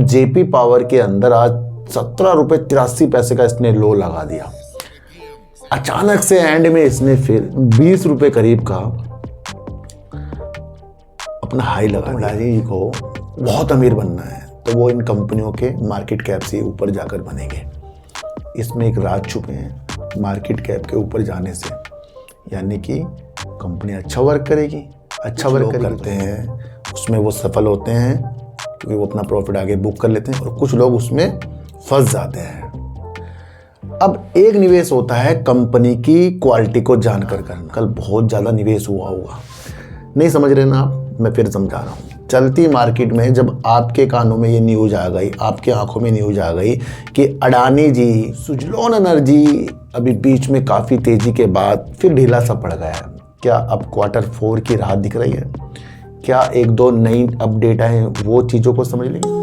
JP power के अंदर आज 17 रुपये 83 पैसे का इसने लो लगा दिया। अचानक से एंड में इसने फिर 20 रुपये करीब का अपना हाई लगा दिया। जी को बहुत अमीर बनना है तो वो इन कंपनियों के मार्केट कैप से ऊपर जाकर बनेंगे। इसमें एक राज छुपे हैं मार्केट कैप के ऊपर जाने से, यानी कि कंपनी अच्छा वर्क करेगी, अच्छा वर्क करते हैं उसमें वो सफल होते हैं क्योंकि वो अपना प्रॉफिट आगे बुक कर लेते हैं, और कुछ लोग उसमें फंस जाते हैं। अब एक निवेश होता है कंपनी की क्वालिटी को जानकर करना। कल बहुत ज़्यादा निवेश हुआ होगा, नहीं समझ रहे ना आप, मैं फिर समझा रहा हूँ। चलती मार्केट में जब आपके कानों में ये न्यूज़ आ गई, आपके आंखों में न्यूज़ आ गई कि अडानी जी, सुजलॉन एनर्जी अभी बीच में काफ़ी तेज़ी के बाद फिर ढीला सा पड़ गया है, क्या अब Q4 की राह दिख रही है? क्या एक दो नई अपडेट आए, वो चीज़ों को समझ लेंगे।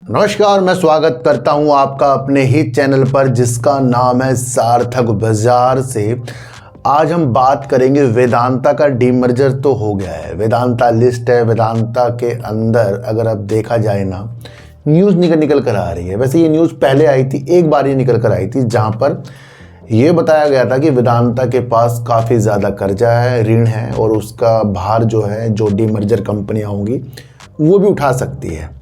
नमस्कार, मैं स्वागत करता हूं आपका अपने ही चैनल पर जिसका नाम है सार्थक बाजार से। आज हम बात करेंगे वेदांता का डीमर्जर तो हो गया है, वेदांता लिस्ट है, वेदांता के अंदर अगर अब देखा जाए ना, न्यूज़ निकल कर आ रही है। वैसे ये न्यूज़ पहले आई थी, एक बार ये निकल कर आई थी जहां पर यह बताया गया था कि वेदांता के पास काफ़ी ज़्यादा कर्जा है, ऋण है, और उसका भार जो है, जो डीमर्जर कंपनियाँ होंगी वो भी उठा सकती है।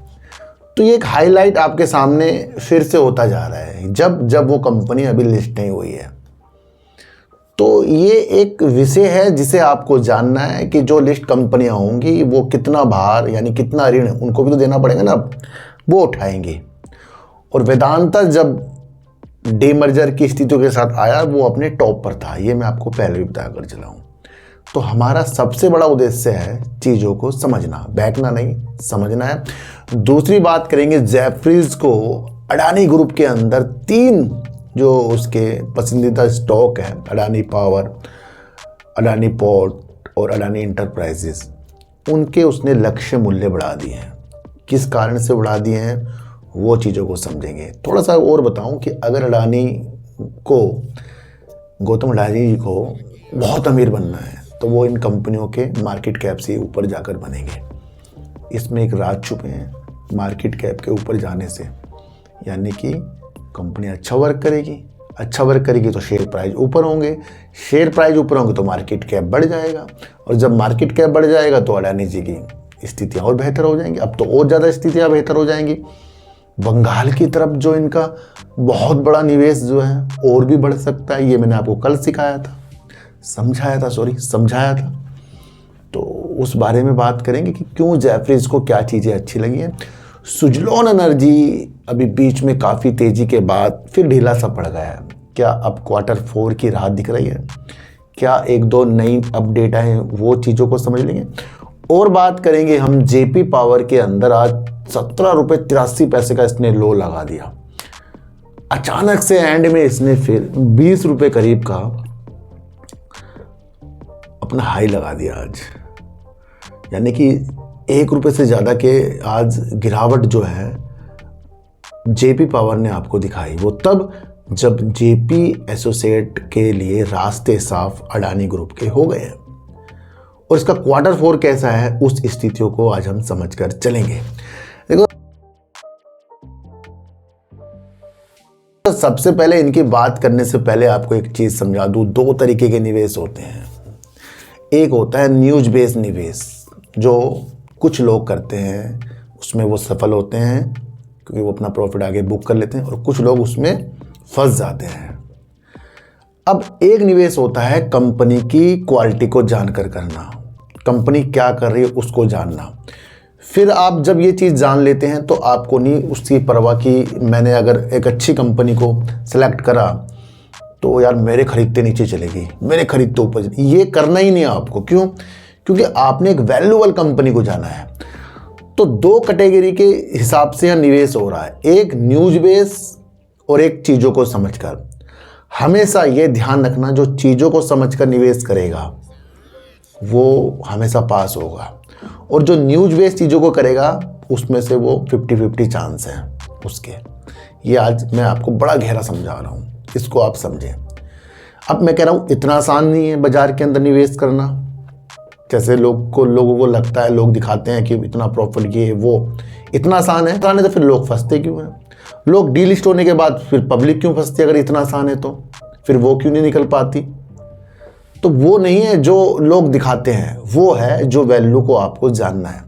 तो ये एक हाईलाइट आपके सामने फिर से होता जा रहा है जब वो कंपनी अभी लिस्ट नहीं हुई है। तो ये एक विषय है जिसे आपको जानना है कि जो लिस्ट कंपनियां होंगी वो कितना भार, यानी कितना ऋण उनको भी तो देना पड़ेगा ना, वो उठाएंगी। और वेदांता जब डीमर्जर की स्थितियों के साथ आया वो अपने टॉप पर था, ये मैं आपको पहले भी बता कर चला हूँ। तो हमारा सबसे बड़ा उद्देश्य है चीज़ों को समझना, बैठना नहीं, समझना है। दूसरी बात करेंगे जेफरीज को, अडानी ग्रुप के अंदर 3 जो उसके पसंदीदा स्टॉक हैं, अडानी पावर, अडानी पोर्ट और अडानी इंटरप्राइजेस, उनके उसने लक्ष्य मूल्य बढ़ा दिए हैं। किस कारण से बढ़ा दिए हैं वो चीज़ों को समझेंगे। थोड़ा सा और बताऊं कि अगर अडानी को, गौतम अडानी जी को बहुत अमीर बनना है तो वो इन कंपनियों के मार्केट कैप से ऊपर जाकर बनेंगे। इसमें एक राज छुपे हैं मार्केट कैप के ऊपर जाने से, यानी कि कंपनी अच्छा वर्क करेगी, अच्छा वर्क करेगी तो शेयर प्राइस ऊपर होंगे, शेयर प्राइस ऊपर होंगे तो मार्केट कैप बढ़ जाएगा, और जब मार्केट कैप बढ़ जाएगा तो अडानी जी की स्थितियाँ और बेहतर हो जाएंगी। अब तो और ज़्यादा स्थितियाँ बेहतर हो जाएंगी। बंगाल की तरफ जो इनका बहुत बड़ा निवेश जो है और भी बढ़ सकता है, ये मैंने आपको कल समझाया था। तो उस बारे में बात करेंगे कि क्यों जेफरीज को क्या चीज़ें अच्छी लगी हैं। सुजलॉन एनर्जी अभी बीच में काफ़ी तेज़ी के बाद फिर ढीला सा पड़ गया है, क्या अब Q4 की राह दिख रही है? क्या एक दो नई अपडेट आए, वो चीज़ों को समझ लेंगे। और बात करेंगे हम जेपी पावर के अंदर आज 17 रुपये 83 पैसे का इसने लो लगा दिया। अचानक से एंड में इसने फिर 20 रुपये करीब का अपना हाई लगा दिया आज, यानी कि 1 रुपये से ज़्यादा के आज गिरावट जो है जेपी पावर ने आपको दिखाई। वो तब जब जेपी एसोसिएट के लिए रास्ते साफ अडानी ग्रुप के हो गए हैं। और इसका Q4 कैसा है उस स्थितियों को आज हम समझकर चलेंगे। देखो, सबसे पहले इनकी बात करने से पहले आपको एक चीज़ समझा दूँ। 2 तरीके के निवेश होते हैं। एक होता है न्यूज बेस्ड निवेश, जो कुछ लोग करते हैं, उसमें वो सफल होते हैं क्योंकि वो अपना प्रॉफिट आगे बुक कर लेते हैं, और कुछ लोग उसमें फंस जाते हैं। अब एक निवेश होता है कंपनी की क्वालिटी को जानकर करना, कंपनी क्या कर रही है उसको जानना। फिर आप जब ये चीज़ जान लेते हैं तो आपको नहीं उसकी परवाह कि मैंने अगर एक अच्छी कंपनी को सिलेक्ट करा तो यार मेरे खरीदते नीचे चलेगी, मेरे खरीदते ऊपर, ये करना ही नहीं है आपको। क्यों? क्योंकि आपने एक वैल्यूएबल कंपनी को जाना है। तो 2 कैटेगरी के हिसाब से यह निवेश हो रहा है, एक न्यूज बेस और एक चीज़ों को समझकर। हमेशा ये ध्यान रखना, जो चीज़ों को समझकर निवेश करेगा वो हमेशा पास होगा, और जो न्यूज बेस्ड चीज़ों को करेगा उसमें से वो 50-50 चांस है उसके। ये आज मैं आपको बड़ा गहरा समझा रहा हूँ, इसको आप समझें। अब मैं कह रहा हूँ इतना आसान नहीं है बाजार के अंदर निवेश करना, जैसे लोगों को लगता है। लोग दिखाते हैं कि इतना प्रॉफिट, ये वो इतना आसान है। तो फिर लोग फंसते क्यों हैं? लोग डीलिस्ट होने के बाद फिर पब्लिक क्यों फंसती है? अगर इतना आसान है तो फिर वो क्यों नहीं निकल पाती? तो वो नहीं है जो लोग दिखाते हैं, वो है जो वैल्यू को आपको जानना है।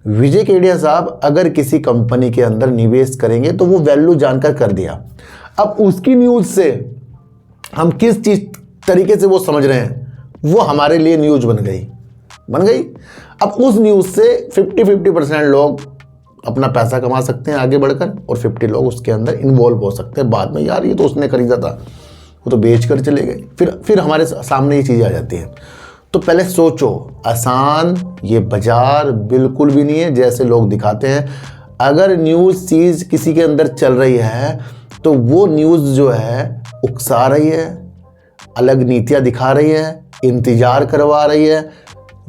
विजय केडिया साहब अगर किसी कंपनी के अंदर निवेश करेंगे तो वो वैल्यू जानकर कर दिया। अब उसकी न्यूज से हम किस चीज तरीके से वो समझ रहे हैं, वो हमारे लिए न्यूज बन गई। अब उस न्यूज से 50% लोग अपना पैसा कमा सकते हैं आगे बढ़कर, और 50 लोग उसके अंदर इन्वॉल्व हो सकते हैं बाद में। यार ये तो उसने खरीदा था, वो तो बेच कर चले गए। फिर हमारे सामने ये चीज़ें आ जाती हैं। तो पहले सोचो, आसान ये बाजार बिल्कुल भी नहीं है जैसे लोग दिखाते हैं। अगर न्यूज़ चीज़ किसी के अंदर चल रही है तो वो न्यूज़ जो है उकसा रही है, अलग नीतियाँ दिखा रही है, इंतजार करवा रही है,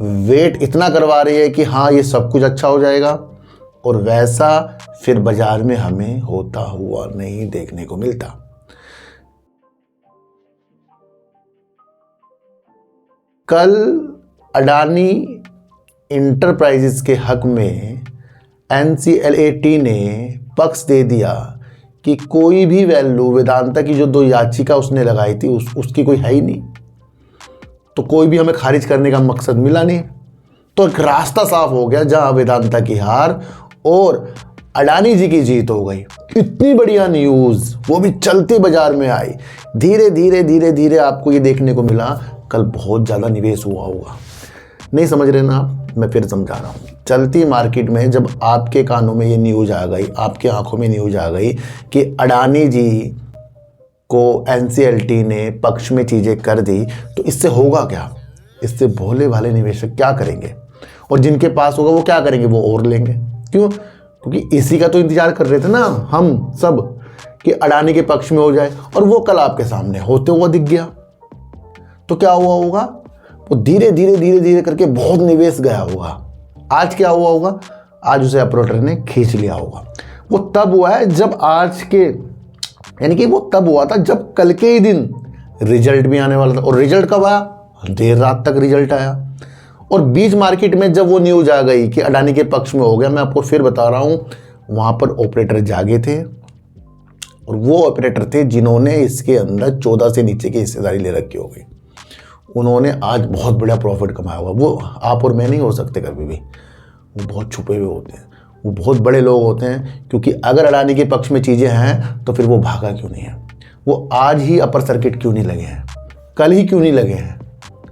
वेट इतना करवा रही है कि हाँ ये सब कुछ अच्छा हो जाएगा, और वैसा फिर बाजार में हमें होता हुआ नहीं देखने को मिलता। कल अडानी इंटरप्राइजेस के हक में NCLAT ने पक्ष दे दिया कि कोई भी वैल्यू वेदांता की जो 2 याचिका उसने लगाई थी उसकी कोई है ही नहीं, तो कोई भी हमें खारिज करने का मकसद मिला नहीं। तो एक रास्ता साफ हो गया, जहां वेदांता की हार और अडानी जी की जीत हो गई। इतनी बढ़िया न्यूज़ वो भी चलते बाजार में आई। धीरे धीरे आपको ये देखने को मिला कल बहुत ज़्यादा निवेश हुआ होगा। नहीं समझ रहे ना आप? मैं फिर समझा रहा हूँ। चलती मार्केट में जब आपके कानों में ये न्यूज़ आ गई, आपके आंखों में न्यूज़ आ गई कि अडानी जी को NCLT ने पक्ष में चीज़ें कर दी, तो इससे होगा क्या? इससे भोले भाले निवेशक क्या करेंगे, और जिनके पास होगा वो क्या करेंगे? वो और लेंगे। क्यों? क्योंकि इसी का तो इंतजार कर रहे थे ना हम सब कि अडानी के पक्ष में हो जाए, और वो कल आपके सामने होते हुआ दिख गया। तो क्या हुआ होगा? वो धीरे धीरे करके बहुत निवेश गया होगा। आज क्या हुआ होगा? आज उसे ऑपरेटर ने खींच लिया होगा। वो तब हुआ है जब आज के, यानी कि वो तब हुआ था जब कल के ही दिन रिजल्ट भी आने वाला था। और रिजल्ट कब आया? देर रात तक रिजल्ट आया। और बीच मार्केट में जब वो न्यूज़ आ गई कि अडानी के पक्ष में हो गया, मैं आपको फिर बता रहा हूँ, वहाँ पर ऑपरेटर जागे थे, और वो ऑपरेटर थे जिन्होंने इसके अंदर 14 से नीचे की हिस्सेदारी ले रखी होगी। उन्होंने आज बहुत बड़ा प्रॉफिट कमाया होगा। वो आप और मैं नहीं हो सकते कभी भी, वो बहुत छुपे हुए होते हैं, वो बहुत बड़े लोग होते हैं। क्योंकि अगर अडानी के पक्ष में चीज़ें हैं तो फिर वो भागा क्यों नहीं है? वो आज ही अपर सर्किट क्यों नहीं लगे हैं? कल ही क्यों नहीं लगे हैं?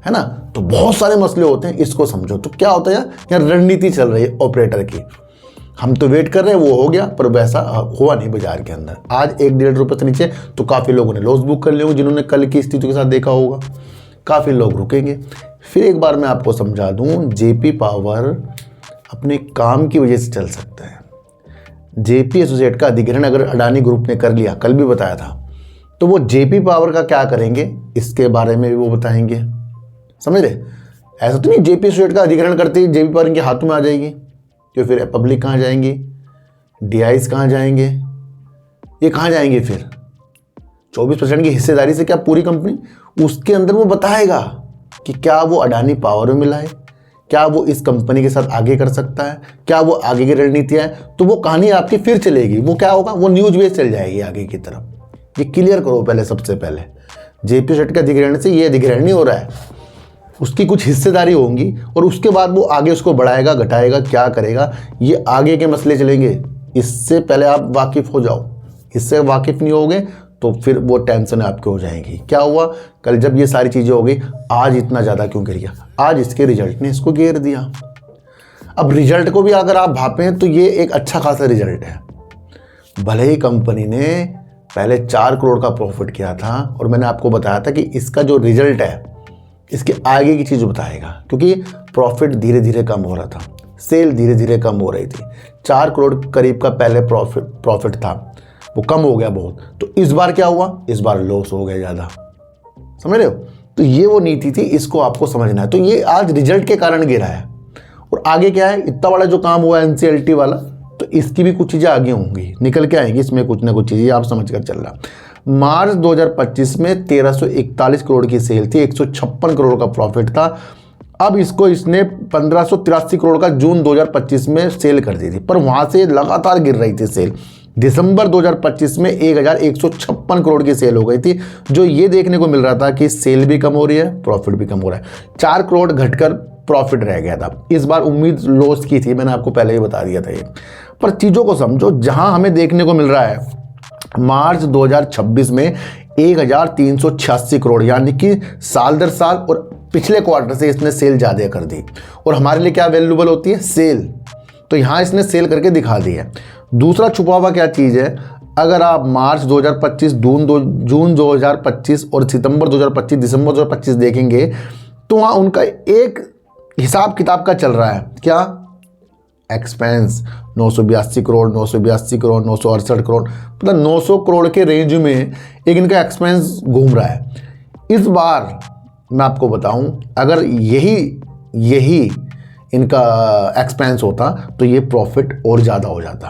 है ना? तो बहुत सारे मसले होते हैं, इसको समझो। तो क्या होता है यार, रणनीति चल रही है ऑपरेटर की। हम तो वेट कर रहे हैं, वो हो गया, पर वैसा हुआ नहीं बाजार के अंदर। आज 1-1.5 रुपये से नीचे तो काफ़ी लोगों ने लॉस बुक कर लिया होगा, जिन्होंने कल की स्थिति के साथ देखा होगा। काफ़ी लोग रुकेंगे। फिर एक बार मैं आपको समझा दूं, जेपी पावर अपने काम की वजह से चल सकता है। जेपी एसोसिएट का अधिग्रहण अगर अडानी ग्रुप ने कर लिया, कल भी बताया था, तो वो जेपी पावर का क्या करेंगे इसके बारे में भी वो बताएंगे। समझ रहे? ऐसा तो नहीं जेपी एसोसिएट का अधिग्रहण करते ही जेपी पावर इनके हाथों में आ जाएगी, तो फिर पब्लिक कहाँ जाएंगी? DIs कहाँ जाएंगे? ये कहाँ जाएंगे फिर? 24% की हिस्सेदारी से क्या पूरी कंपनी? उसके अंदर वो बताएगा कि क्या वो अडानी पावर में मिला है, क्या वो इस कंपनी के साथ आगे कर सकता है, क्या वो आगे की रणनीतियाँ हैं। तो वो कहानी आपकी फिर चलेगी। वो क्या होगा? वो न्यूज बेस चल जाएगी आगे की तरफ। ये क्लियर करो पहले, सबसे पहले जेपी सेट के अधिग्रहण से ये अधिग्रहण नहीं हो रहा है, उसकी कुछ हिस्सेदारी होंगी, और उसके बाद वो आगे उसको बढ़ाएगा, घटाएगा, क्या करेगा, ये आगे के मसले चलेंगे। इससे पहले आप वाकिफ हो जाओ। इससे वाकिफ नहीं होगे तो फिर वो टेंशन आपके हो जाएगी। क्या हुआ कल जब ये सारी चीज़ें हो गई, आज इतना ज़्यादा क्यों गिर गया? आज इसके रिजल्ट ने इसको गिर दिया। अब रिजल्ट को भी अगर आप भापें तो ये एक अच्छा खासा रिजल्ट है। भले ही कंपनी ने पहले 4 करोड़ का प्रॉफिट किया था, और मैंने आपको बताया था कि इसका जो रिजल्ट है इसके आगे की चीज़ बताएगा, क्योंकि प्रॉफिट धीरे धीरे कम हो रहा था, सेल धीरे धीरे कम हो रही थी। 4 करोड़ करीब का पहले प्रॉफिट था, वो कम हो गया बहुत। तो इस बार क्या हुआ? इस बार लॉस हो गया ज़्यादा। समझ रहे हो? तो ये वो नीति थी, इसको आपको समझना है। तो ये आज रिजल्ट के कारण गिरा है, और आगे क्या है, इतना बड़ा जो काम हुआ है NCLT वाला, तो इसकी भी कुछ चीज़ें आगे होंगी, निकल के आएंगी इसमें कुछ ना कुछ चीज़ें, आप समझ कर चल रहा। मार्च 2025 में 1341 करोड़ की सेल थी, 156 करोड़ का प्रॉफिट था। अब इसने 1583 करोड़ का जून 2025 में सेल कर दी थी, पर वहाँ से लगातार गिर रही थी सेल। दिसंबर 2025 में 1156 करोड़ की सेल हो गई थी, जो ये देखने को मिल रहा था कि सेल भी कम हो रही है, प्रॉफिट भी कम हो रहा है। 4 करोड़ घटकर प्रॉफिट रह गया था। इस बार उम्मीद लॉस की थी, मैंने आपको पहले ही बता दिया था ये। पर चीज़ों को समझो, जहां हमें देखने को मिल रहा है मार्च 2026 में 1386 करोड़, यानी कि साल दर साल और पिछले क्वार्टर से इसने सेल ज़्यादा कर दी। और हमारे लिए क्या वैल्यूबल होती है, सेल, तो यहाँ इसने सेल करके दिखा दी है। दूसरा छुपा हुआ क्या चीज़ है, अगर आप मार्च 2025, जून 2025 और सितंबर 2025, दिसंबर 2025 देखेंगे, तो वहाँ उनका एक हिसाब किताब का चल रहा है, क्या, एक्सपेंस 982 करोड़, 982 करोड़, 968 करोड़, मतलब 900 करोड़ के रेंज में एक इनका एक्सपेंस घूम रहा है। इस बार मैं आपको बताऊं, अगर यही इनका एक्सपेंस होता तो ये प्रॉफिट और ज़्यादा हो जाता,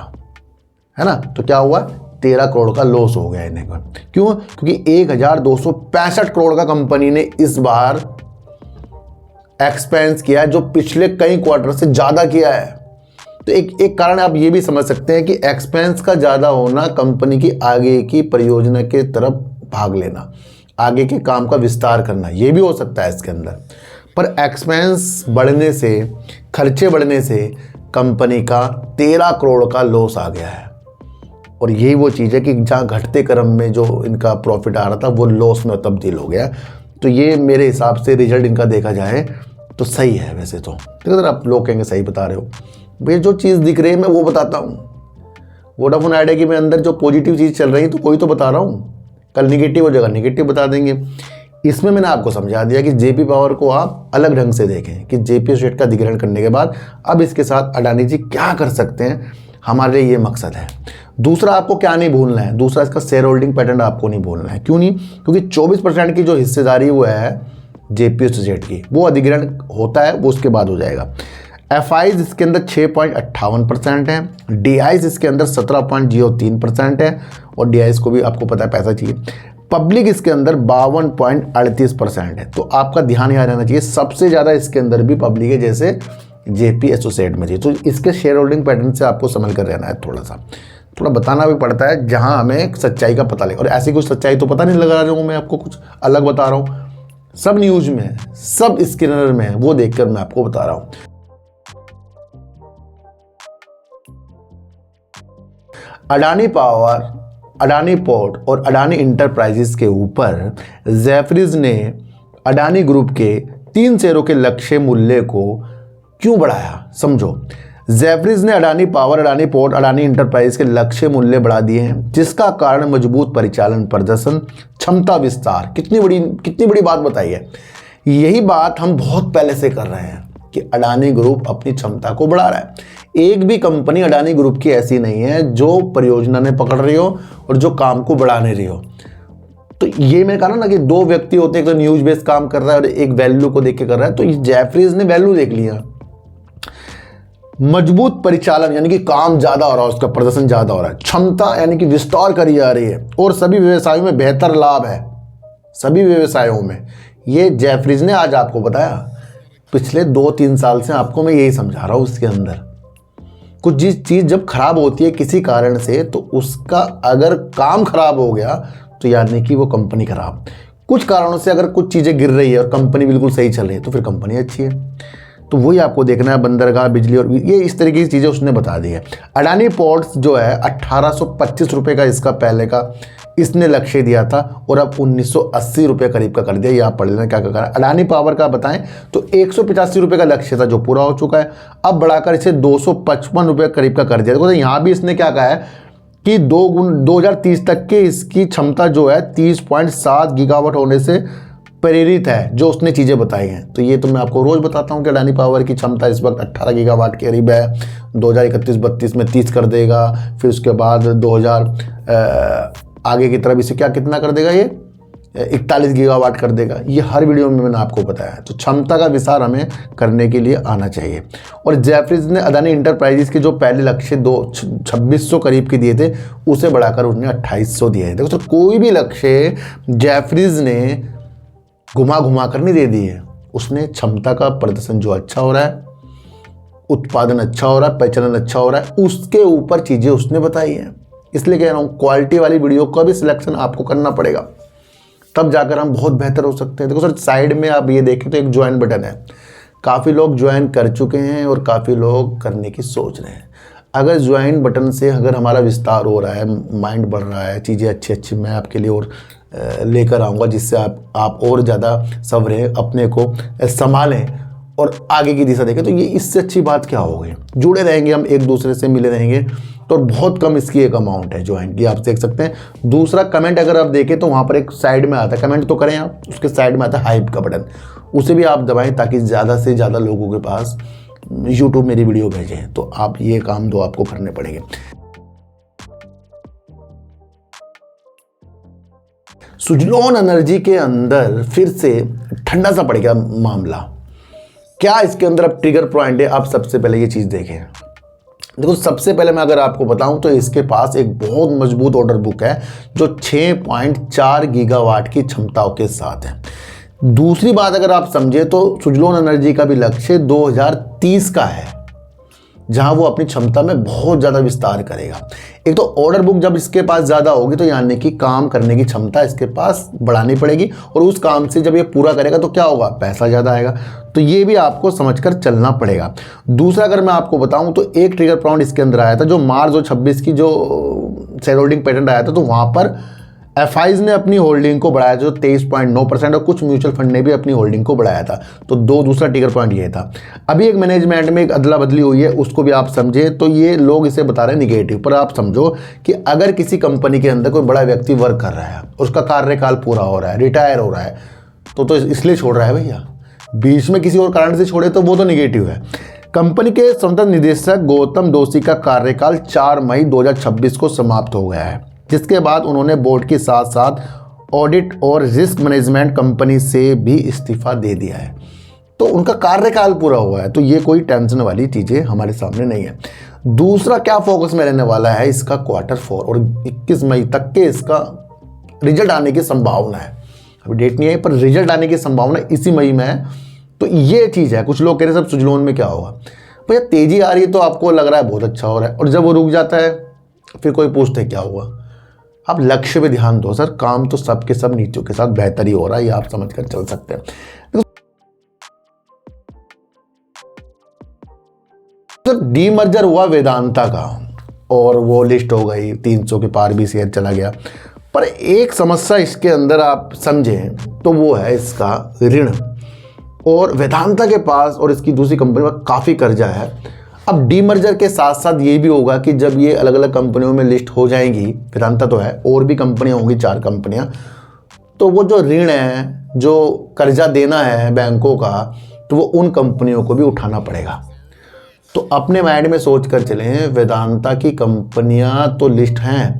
है ना। तो क्या हुआ, 13 करोड़ का लॉस हो गया इन्हें। क्यों, क्योंकि 1265 करोड़ का कंपनी ने इस बार एक्सपेंस किया है, जो पिछले कई क्वार्टर से ज़्यादा किया है। तो एक कारण आप ये भी समझ सकते हैं कि एक्सपेंस का ज़्यादा होना कंपनी की आगे की परियोजना के तरफ भाग लेना, आगे के काम का विस्तार करना, ये भी हो सकता है इसके अंदर। पर एक्सपेंस बढ़ने से, खर्चे बढ़ने से कंपनी का 13 करोड़ का लॉस आ गया है। और यही वो चीज़ है कि जहाँ घटते क्रम में जो इनका प्रॉफिट आ रहा था वो लॉस में तब्दील हो गया। तो ये मेरे हिसाब से रिजल्ट इनका देखा जाए तो सही है। वैसे तो अगर आप लोग कहेंगे सही बता रहे हो भैया, जो चीज़ दिख रही है मैं वो बताता हूँ। वोडाफोन आइडिया की मैं अंदर जो पॉजिटिव चीज़ चल रही है तो कोई तो बता रहा हूँ, कल निगेटिव हो जाएगा, निगेटिव बता देंगे। इसमें मैंने आपको समझा दिया कि जेपी पावर को आप अलग ढंग से देखें कि जेपी एसोसिएट का अधिग्रहण करने के बाद अब इसके साथ अडानी जी क्या कर सकते हैं, हमारे लिए ये मकसद है। दूसरा आपको क्या नहीं भूलना है, दूसरा इसका शेयर होल्डिंग पैटर्न आपको नहीं भूलना है। क्यों नहीं, क्योंकि 24% की जो हिस्सेदारी वो है जेपी एसोसिएट की, वो अधिग्रहण होता है, वो उसके बाद हो जाएगा। एफआईज इसके अंदर 6.58% है, डीआईज इसके अंदर 17.03% है, और डीआईज को भी आपको पता है पैसा चाहिए। पब्लिक इसके अंदर 52.38% है। तो आपका ध्यान यहाँ रहना चाहिए, सबसे ज़्यादा इसके अंदर भी पब्लिक है, जैसे जेपी एसोसिएट में जी। तो इसके शेयर होल्डिंग पैटर्न से आपको समझ कर रहना है, थोड़ा बताना भी पड़ता है जहाँ हमें सच्चाई का पता लगे। और ऐसी कुछ सच्चाई तो पता नहीं लगा रहा हूँ मैं आपको, कुछ अलग बता रहा हूँ। सब न्यूज में है, सब स्क्रीनर में है, वो देखकर मैं आपको बता रहा हूँ। अडानी पावर, अडानी पोर्ट और अडानी इंटरप्राइजेस के ऊपर जेफरीज ने अडानी ग्रुप के 3 शेयरों के लक्ष्य मूल्य को क्यों बढ़ाया, समझो। जेफरीज ने Adani power, Adani port, Adani enterprise के लक्ष्य मूल्य बढ़ा दिए हैं, जिसका कारण मजबूत परिचालन प्रदर्शन, क्षमता विस्तार। कितनी बड़ी बात बताई है। यही बात हम बहुत पहले से कर रहे हैं कि अडानी ग्रुप अपनी क्षमता को बढ़ा रहा है। एक भी कंपनी अडानी ग्रुप की ऐसी नहीं है जो परियोजना ने पकड़ रही हो और जो काम को बढ़ा नहीं रही हो। तो ये मैंने कहा ना कि 2 व्यक्ति होते हैं, एक तो न्यूज बेस्ड काम कर रहा है और एक वैल्यू को देख के कर रहा है। तो जेफरीज ने वैल्यू देख लिया, मजबूत परिचालन यानी कि काम ज्यादा हो रहा है, उसका प्रदर्शन ज्यादा हो रहा है, क्षमता यानी कि विस्तार करी जा रही है, और सभी व्यवसायों में बेहतर लाभ है, सभी व्यवसायों में। ये जेफरीज ने आज आपको बताया। पिछले 2-3 साल से आपको मैं यही समझा रहा हूं। उसके अंदर कुछ चीज जब खराब होती है किसी कारण से, तो उसका अगर काम खराब हो गया तो यानी कि वो कंपनी खराब। कुछ कारणों से अगर कुछ चीजें गिर रही है और कंपनी बिल्कुल सही चल रही है तो फिर कंपनी अच्छी है। तो वही आपको देखना है, बंदरगाह, बिजली और ये इस तरीके की चीज़ें उसने बता दी है। अडानी पोर्ट्स जो है 1825 रुपये का इसका पहले का इसने लक्ष्य दिया था, और अब 1980 रुपये करीब का कर दिया। ये आप पढ़ लेना क्या क्या करा। अडानी पावर का बताएं तो 185 रुपये का लक्ष्य था जो पूरा हो चुका है, अब बढ़ाकर इसे 255 रुपये करीब का कर दिया। तो यहाँ भी इसने क्या कहा है कि 2030 तक के इसकी क्षमता जो है 30.7 गीगावाट होने से प्रेरित है, जो उसने चीज़ें बताई हैं। तो ये तो मैं आपको रोज़ बताता हूँ कि अडानी पावर की क्षमता इस वक्त 18 गीगावाट के करीब है, 2031-32 में 30 कर देगा, फिर उसके बाद 2000 आगे की तरफ इसे कितना कर देगा, ये 41 गीगावाट कर देगा, ये हर वीडियो में मैंने आपको बताया। तो क्षमता का विस्तार हमें करने के लिए आना चाहिए। और जेफरीज ने अदानी इंटरप्राइजेस के जो पहले लक्ष्य 2600 करीब के दिए थे, उसे बढ़ाकर उन्होंने 2800 दिए हैं। देखो सर, कोई भी लक्ष्य जेफरीज ने घुमा घुमा कर नहीं दे दिए, उसने क्षमता का प्रदर्शन जो अच्छा हो रहा है, उत्पादन अच्छा हो रहा है, परिचालन अच्छा हो रहा है, उसके ऊपर चीज़ें उसने बताई हैं। इसलिए कह रहा हूँ क्वालिटी वाली वीडियो का भी सिलेक्शन आपको करना पड़ेगा, तब जाकर हम बहुत बेहतर हो सकते हैं। देखो सर, साइड में आप ये देखें तो एक ज्वाइन बटन है। काफ़ी लोग ज्वाइन कर चुके हैं और काफ़ी लोग करने की सोच रहे हैं। अगर ज्वाइन बटन से अगर हमारा विस्तार हो रहा है, माइंड बढ़ रहा है, चीज़ें अच्छी अच्छी मैं आपके लिए और लेकर आऊँगा, जिससे आप और ज़्यादा संवरें, अपने को संभालें और आगे की दिशा देखें, तो ये इससे अच्छी बात क्या होगी। जुड़े रहेंगे हम, एक दूसरे से मिले रहेंगे, तो बहुत कम इसकी एक अमाउंट है ज्वाइन की, आप देख सकते हैं। दूसरा कमेंट अगर आप देखें तो वहाँ पर एक साइड में आता है, कमेंट तो करें आप, उसके साइड में आता है हाइप का बटन, उसे भी आप दबाएं ताकि ज़्यादा से ज़्यादा लोगों के पास यूट्यूब मेरी वीडियो भेजें। तो आप ये काम दो आपको करने पड़ेंगे। सुजलोन एनर्जी के अंदर फिर से ठंडा सा पड़ गया मामला। क्या इसके अंदर अब ट्रिगर पॉइंट है, आप सबसे पहले ये चीज़ देखें। देखो, सबसे पहले मैं अगर आपको बताऊं तो इसके पास एक बहुत मजबूत ऑर्डर बुक है जो 6.4 गीगावाट की क्षमताओं के साथ है। दूसरी बात अगर आप समझे तो सुजलोन एनर्जी का भी लक्ष्य 2030 का है, जहां वो अपनी क्षमता में बहुत ज़्यादा विस्तार करेगा। एक तो ऑर्डर बुक जब इसके पास ज़्यादा होगी तो यानी कि काम करने की क्षमता इसके पास बढ़ानी पड़ेगी, और उस काम से जब ये पूरा करेगा तो क्या होगा, पैसा ज़्यादा आएगा। तो ये भी आपको समझकर चलना पड़ेगा। दूसरा अगर मैं आपको बताऊं तो एक ट्रिगर पॉइंट इसके अंदर आया था, जो मार्च 2026 की जो शेयर होल्डिंग पैटर्न आया था, तो वहाँ पर एफआईज ने अपनी होल्डिंग को बढ़ाया जो 23.9%, और कुछ म्यूचुअल फंड ने भी अपनी होल्डिंग को बढ़ाया था। तो दूसरा ट्रिगर पॉइंट ये था। अभी एक मैनेजमेंट में एक अदला बदली हुई है, उसको भी आप समझें। तो ये लोग इसे बता रहे हैं निगेटिव, पर आप समझो कि अगर किसी कंपनी के अंदर कोई बड़ा व्यक्ति वर्क कर रहा है, उसका कार्यकाल पूरा हो रहा है, रिटायर हो रहा है, तो इसलिए छोड़ रहा है भैया। बीच में किसी और कारण से छोड़े तो वो तो निगेटिव है। कंपनी के स्वतंत्र निदेशक गौतम दोषी का कार्यकाल 4 मई 2026 को समाप्त हो गया है, जिसके बाद उन्होंने बोर्ड के साथ साथ ऑडिट और रिस्क मैनेजमेंट कंपनी से भी इस्तीफा दे दिया है। तो उनका कार्यकाल पूरा हुआ है, तो ये कोई टेंशन वाली चीज़ें हमारे सामने नहीं है। दूसरा क्या फोकस में रहने वाला है, इसका Q4 और 21 मई तक के इसका रिजल्ट आने की संभावना है। अभी डेट नहीं है, पर रिजल्ट आने की संभावना इसी मई में है। तो ये चीज़ है। कुछ लोग कह रहे हैं सब सुजलोन में क्या होगा, भैया तेजी आ रही है तो आपको लग रहा है बहुत अच्छा हो रहा है, और जब वो रुक जाता है फिर कोई पूछते है क्या हुआ। आप लक्ष्य पे ध्यान दो सर, काम तो सबके सब नीतियों के साथ बेहतर ही हो रहा है, ये आप समझ कर चल सकते हैं। तो डीमर्जर हुआ वेदांता का और वो लिस्ट हो गई, 300 के पार भी शेयर चला गया। पर एक समस्या इसके अंदर आप समझें तो वो है इसका ऋण, और वेदांता के पास और इसकी दूसरी कंपनी में काफ़ी कर्जा है। अब डीमर्जर के साथ साथ ये भी होगा कि जब ये अलग अलग कंपनियों में लिस्ट हो जाएंगी, वेदांता तो है, और भी कंपनियां होंगी 4 कंपनियां, तो वो जो ऋण है, जो कर्जा देना है बैंकों का, तो वो उन कंपनियों को भी उठाना पड़ेगा। तो अपने माइंड में सोच कर चलें, वेदांता की कंपनियां तो लिस्ट हैं,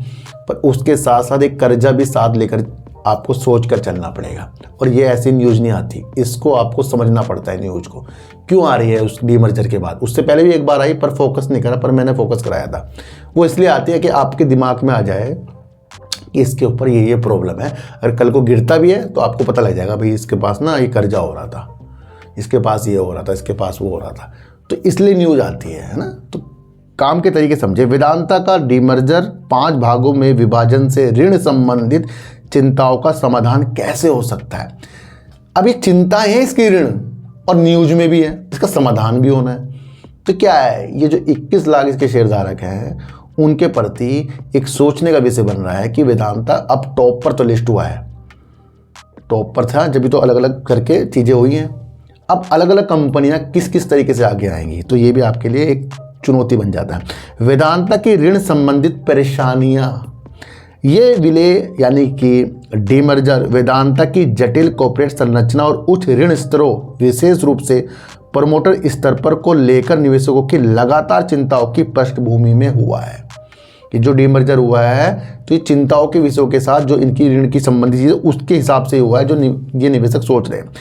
पर उसके साथ साथ एक कर्जा भी साथ लेकर आपको सोच कर चलना पड़ेगा। और ये ऐसी न्यूज़ नहीं आती, इसको आपको समझना पड़ता है न्यूज़ को क्यों आ रही है उस डीमर्जर के बाद। उससे पहले भी एक बार आई पर फोकस नहीं करा, पर मैंने फोकस कराया था। वो इसलिए आती है कि आपके दिमाग में आ जाए कि इसके ऊपर ये प्रॉब्लम है, अगर कल को गिरता भी है तो आपको पता लग जाएगा भाई इसके पास ना ये कर्जा हो रहा था, इसके पास ये हो रहा था, इसके पास वो हो रहा था। तो इसलिए न्यूज़ आती है ना। तो काम के तरीके समझे। वेदांता का डीमर्जर 5 भागों में विभाजन से ऋण संबंधित चिंताओं का समाधान कैसे हो सकता है। अब ये चिंता है इसकी ऋण, और न्यूज में भी है, इसका समाधान भी होना है। तो क्या है, ये जो 21 लाख इसके शेयरधारक हैं उनके प्रति एक सोचने का विषय बन रहा है कि वेदांता अब टॉप पर तो लिस्ट हुआ है, टॉप पर था जब भी, तो अलग अलग करके चीज़ें हुई हैं। अब अलग अलग कंपनियां किस किस तरीके से आगे आएंगी, तो ये भी आपके लिए एक चुनौती बन जाता है। वेदांता की ऋण संबंधित परेशानियां, ये विलय यानी कि डीमर्जर वेदांता की जटिल कॉर्पोरेट संरचना और उच्च ऋण स्तरों, विशेष रूप से प्रमोटर स्तर पर को लेकर निवेशकों की लगातार चिंताओं की पृष्ठभूमि में हुआ है। कि जो डीमर्जर हुआ है तो ये चिंताओं के विषयों के साथ जो इनकी ऋण की संबंधित चीज़ उसके हिसाब से हुआ है जो ये निवेशक सोच रहे हैं।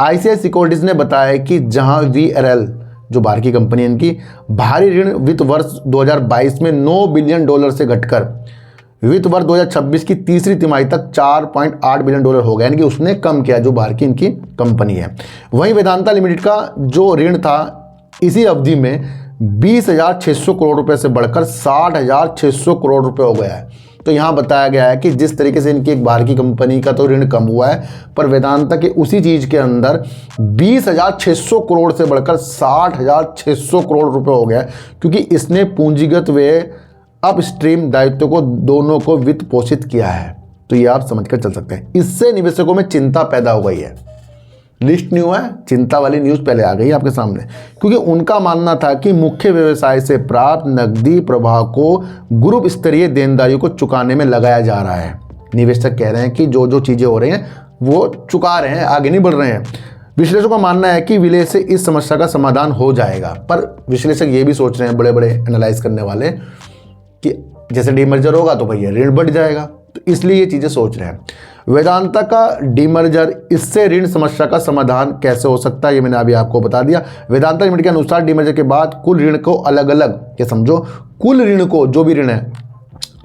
ICICI सिक्योरिटीज ने बताया कि जहां VRL जो बाहर की कंपनी है इनकी भारी ऋण वित्त वर्ष 2022 में $9 बिलियन से घटकर वित्त वर्ष 2026 की तीसरी तिमाही तक $4.8 बिलियन हो गया, यानी कि उसने कम किया जो बाहर की इनकी कंपनी है। वहीं वेदांता लिमिटेड का जो ऋण था इसी अवधि में 20,600 करोड़ रुपए से बढ़कर 60,600 करोड़ रुपए हो गया है। तो यहाँ बताया गया है कि जिस तरीके से इनकी एक बाहर की कंपनी का तो ऋण कम हुआ है, पर वेदांता के उसी चीज़ के अंदर 20,600 करोड़ से बढ़कर 60,600 करोड़ रुपए हो गया है, क्योंकि इसने पूंजीगत व्यय अपस्ट्रीम दायित्व को दोनों को वित्त पोषित किया है। तो ये आप समझकर चल सकते हैं। इससे निवेशकों में चिंता पैदा हो गई है। लिस्ट न्यू है, चिंता वाली न्यूज़ पहले आ गई आपके सामने, क्योंकि उनका मानना था कि मुख्य व्यवसाय से प्राप्त नकदी प्रवाह को ग्रुप स्तरीय देनदारियों को चुकाने में लगाया जा रहा है। निवेशक कह रहे हैं कि जो जो चीज़ें हो रही हैं वो चुका रहे हैं, आगे नहीं बढ़ रहे हैं। विश्लेषकों का मानना है कि विलय से इस समस्या का समाधान हो जाएगा, पर विश्लेषक ये भी सोच रहे हैं, बड़े बड़े एनालाइज करने वाले, कि जैसे डीमर्जर होगा तो भैया ऋण बढ़ जाएगा, तो इसलिए ये चीज़ें सोच रहे हैं। वेदांता का डीमर्जर इससे ऋण समस्या का समाधान कैसे हो सकता है, ये मैंने अभी आपको बता दिया। वेदांता लिमिटेड के अनुसार डीमर्जर के बाद कुल ऋण को अलग अलग, ये समझो, कुल ऋण को जो भी ऋण है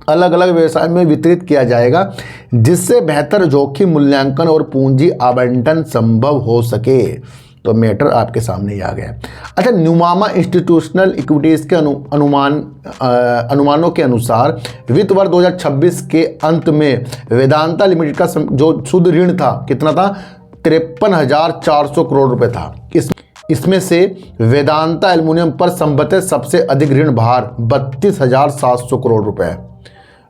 अलग अलग व्यवसाय में वितरित किया जाएगा, जिससे बेहतर जोखिम मूल्यांकन और पूंजी आवंटन संभव हो सके। तो मैटर आपके सामने ही आ गया। अच्छा, नुमामा इंस्टीट्यूशनल इक्विटीज के अनुमानों के अनुसार वित्त वर्ष 2026 के अंत में वेदांता लिमिटेड का जो शुद्ध ऋण था कितना था, 53,400 करोड़ रुपए था। इसमें से वेदांता एल्युमिनियम पर संबंधित सबसे अधिक ऋण भार 32,700 करोड़ रुपए है।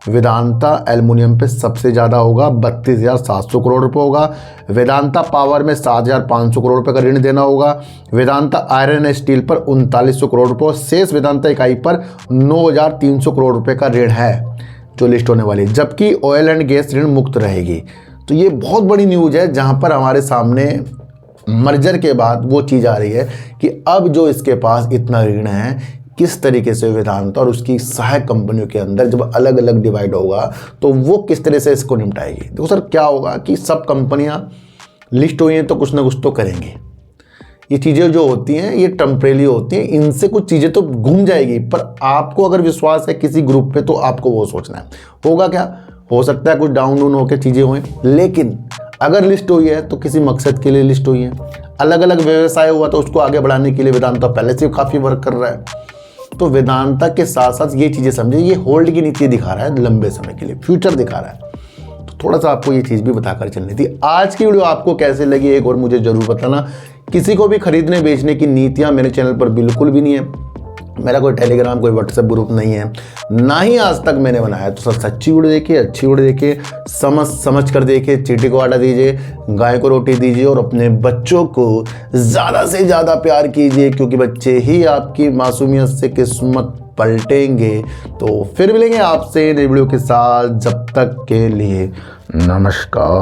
वेदांता एल्युमिनियम पे सबसे ज़्यादा होगा, 32,700 करोड़ रुपए होगा। वेदांता पावर में 7,500 करोड़ रुपए का ऋण देना होगा। वेदांता आयरन एंड स्टील पर 3,900 करोड़ रुपए, शेष वेदांता इकाई पर 9,300 करोड़ रुपए का ऋण है जो लिस्ट होने वाली, जबकि ऑयल एंड गैस ऋण मुक्त रहेगी। तो ये बहुत बड़ी न्यूज़ है, जहाँ पर हमारे सामने मर्जर के बाद वो चीज़ आ रही है कि अब जो इसके पास इतना ऋण है, किस तरीके से वेदांता और उसकी सहायक कंपनियों के अंदर जब अलग अलग डिवाइड होगा तो वो किस तरह से इसको निपटाएगी। देखो सर, क्या होगा कि सब कंपनियां लिस्ट हुई हैं तो कुछ ना कुछ तो करेंगी। ये चीज़ें जो होती हैं ये टेम्परेरी होती हैं, इनसे कुछ चीज़ें तो घूम जाएगी, पर आपको अगर विश्वास है किसी ग्रुप पे तो आपको वो सोचना है। होगा क्या, हो सकता है कुछ डाउन डाउन होकर चीज़ें हुई, लेकिन अगर लिस्ट हुई है तो किसी मकसद के लिए लिस्ट हुई है। अलग अलग व्यवसाय हुआ तो उसको आगे बढ़ाने के लिए वेदांता पहले से काफ़ी वर्क कर रहा है। तो वेदांता के साथ साथ ये चीज़ें समझे, ये होल्ड की नीति दिखा रहा है लंबे समय के लिए, फ्यूचर दिखा रहा है। तो थोड़ा सा आपको ये चीज़ भी बताकर चलनी थी। आज की वीडियो आपको कैसे लगी एक और मुझे ज़रूर बताना। किसी को भी खरीदने बेचने की नीतियाँ मेरे चैनल पर बिल्कुल भी नहीं है। मेरा कोई टेलीग्राम कोई व्हाट्सएप ग्रुप नहीं है, ना ही आज तक मैंने बनाया। तो सर सच्ची वीडियो देखिए, अच्छी वीडियो देखिए, समझ कर देखिए। चींटी को आटा दीजिए, गाय को रोटी दीजिए और अपने बच्चों को ज़्यादा से ज़्यादा प्यार कीजिए, क्योंकि बच्चे ही आपकी मासूमियत से किस्मत पलटेंगे। तो फिर मिलेंगे आपसे नई वीडियो के साथ, जब तक के लिए नमस्कार।